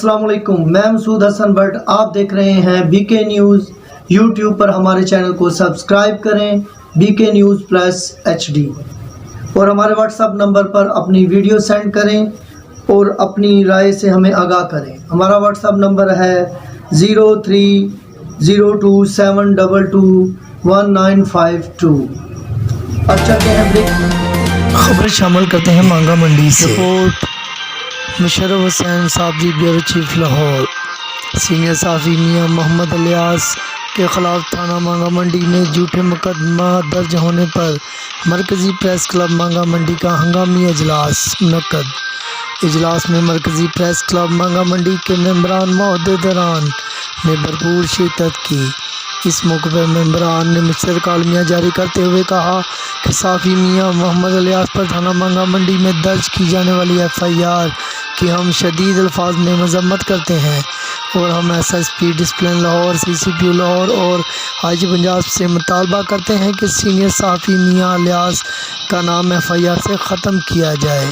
السلام علیکم، میں مسعود حسن بٹ، آپ دیکھ رہے ہیں بی کے نیوز یوٹیوب پر۔ ہمارے چینل کو سبسکرائب کریں BK News+HD، اور ہمارے واٹس ایپ نمبر پر اپنی ویڈیو سینڈ کریں اور اپنی رائے سے ہمیں آگاہ کریں۔ ہمارا واٹس ایپ نمبر ہے 0302722192۔ اب چلتے ہیں بریک۔ خبریں شامل کرتے ہیں مانگا منڈی سے۔ Report Musharraf Hussain Sabri, bureau chief Lahore. Senior صحافی میاں محمد الیاس کے خلاف تھانہ مانگا منڈی میں جھوٹے مقدمہ درج ہونے پر مرکزی پریس کلب مانگا منڈی کا ہنگامی اجلاس منعقد۔ اجلاس میں مرکزی پریس کلب مانگا منڈی کے ممبران و عہدیداران نے بھرپور شرکت کی۔ اس موقع پر ممبران نے مشترکہ اعلامیہ جاری کرتے ہوئے کہا کہ صحافی میاں محمد الیاس پر تھانہ مانگا منڈی میں درج کی جانے والی FIR کی ہم شدید الفاظ میں مذمت کرتے ہیں، اور ہم SSP discipline Lahore, CCPO Lahore اور IG پنجاب سے مطالبہ کرتے ہیں کہ سینئر صحافی میاں الیاس کا نام FIR سے ختم کیا جائے۔